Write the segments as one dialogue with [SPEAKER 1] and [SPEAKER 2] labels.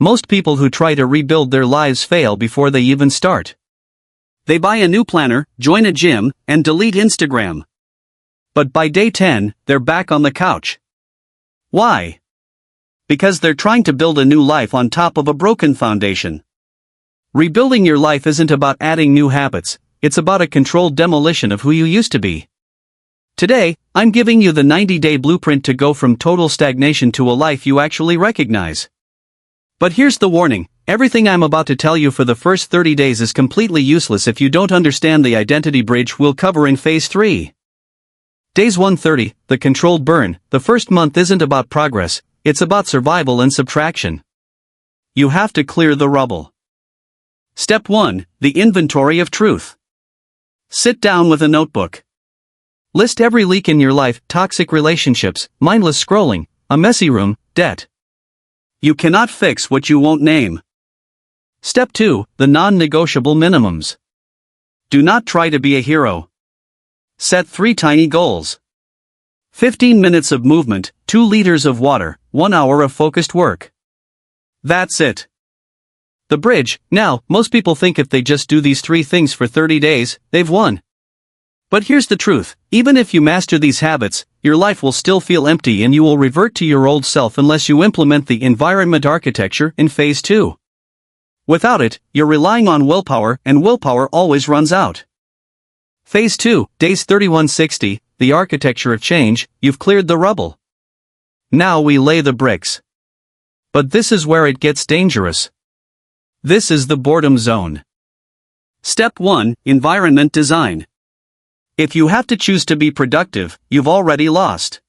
[SPEAKER 1] most people who try to rebuild their lives fail before they even start. They buy a new planner, join a gym, and delete Instagram. But by day 10, they're back on the couch. Why? Because they're trying to build a new life on top of a broken foundation. Rebuilding your life isn't about adding new habits, it's about a controlled demolition of who you used to be. Today, I'm giving you the 90-day blueprint to go from total stagnation to a life you actually recognize. But here's the warning, everything I'm about to tell you for the first 30 days is completely useless if you don't understand the identity bridge we'll cover in Phase 3. Days 130, the controlled burn. The first month isn't about progress, it's about survival and subtraction. You have to clear the rubble. Step 1, the inventory of truth. Sit down with a notebook. List every leak in your life, toxic relationships, mindless scrolling, a messy room, debt. You cannot fix what you won't name. Step 2, the non-negotiable minimums. Do not try to be a hero. Set 3 tiny goals. 15 minutes of movement, 2 liters of water, 1 hour of focused work. That's it. The bridge. Now, most people think if they just do these 3 things for 30 days, they've won. But here's the truth, even if you master these habits, your life will still feel empty and you will revert to your old self unless you implement the environment architecture in Phase 2. Without it, you're relying on willpower, and willpower always runs out. Phase 2, days 3160, the architecture of change. You've cleared the rubble. Now we lay the bricks. But this is where it gets dangerous. This is the boredom zone. Step 1, environment design. If you have to choose to be productive, you've already lost.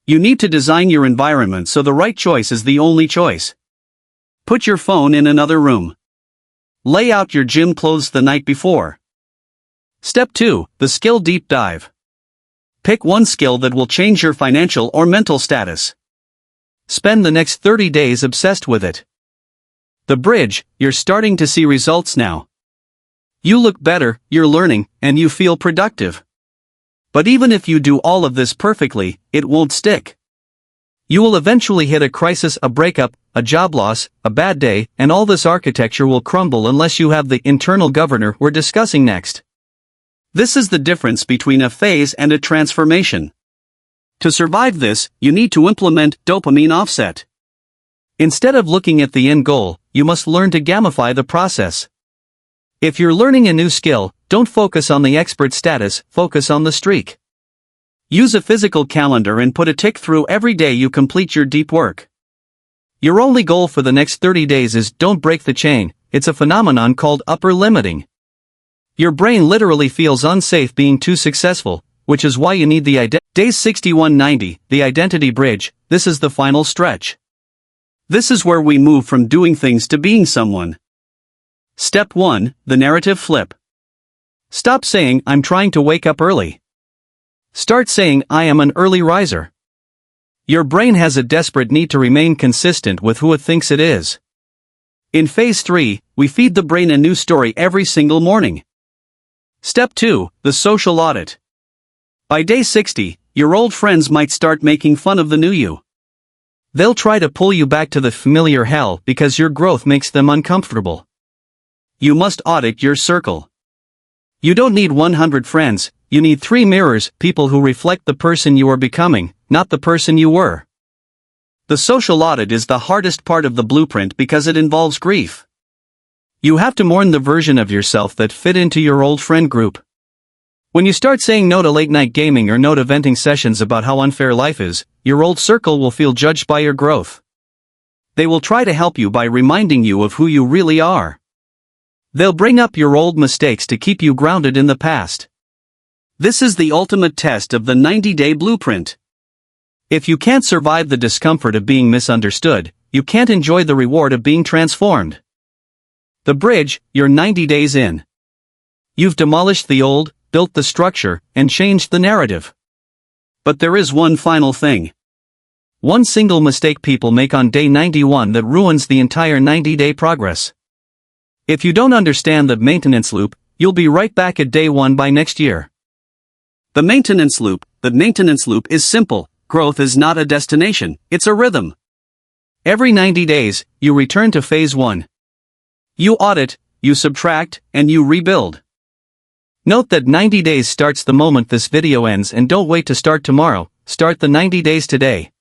[SPEAKER 1] You need to design your environment so the right choice is the only choice. Put your phone in another room. Lay out your gym clothes the night before. Step 2, the skill deep dive. Pick one skill that will change your financial or mental status. Spend the next 30 days obsessed with it. The bridge, you're starting to see results now. You look better, you're learning, and you feel productive. But even if you do all of this perfectly, it won't stick. You will eventually hit a crisis, a breakup, a job loss, a bad day, and all this architecture will crumble unless you have the internal governor we're discussing next. This is the difference between a phase and a transformation. To survive this, you need to implement dopamine offset. Instead of looking at the end goal, you must learn to gamify the process. If you're learning a new skill, don't focus on the expert status, focus on the streak. Use a physical calendar and put a tick through every day you complete your deep work. Your only goal for the next 30 days is don't break the chain. It's a phenomenon called upper limiting. Your brain literally feels unsafe being too successful, which is why you need the Days 6190, the identity bridge. This is the final stretch. This is where we move from doing things to being someone. Step 1, the narrative flip. Stop saying, I'm trying to wake up early. Start saying, I am an early riser. Your brain has a desperate need to remain consistent with who it thinks it is. In Phase 3, we feed the brain a new story every single morning. Step 2, the social audit. By day 60, your old friends might start making fun of the new you. They'll try to pull you back to the familiar hell because your growth makes them uncomfortable. You must audit your circle. You don't need 100 friends, you need 3 mirrors, people who reflect the person you are becoming, not the person you were. The social audit is the hardest part of the blueprint because it involves grief. You have to mourn the version of yourself that fit into your old friend group. When you start saying no to late-night gaming or no to venting sessions about how unfair life is, your old circle will feel judged by your growth. They will try to help you by reminding you of who you really are. They'll bring up your old mistakes to keep you grounded in the past. This is the ultimate test of the 90-day blueprint. If you can't survive the discomfort of being misunderstood, you can't enjoy the reward of being transformed. The bridge, you're 90 days in. You've demolished the old, built the structure, and changed the narrative. But there is one final thing. One single mistake people make on day 91 that ruins the entire 90-day progress. If you don't understand the maintenance loop, you'll be right back at day 1 by next year. The maintenance loop is simple. Growth is not a destination, it's a rhythm. Every 90 days, you return to phase 1. You audit, you subtract, and you rebuild. Note that 90 days starts the moment this video ends, and don't wait to start tomorrow, start the 90 days today.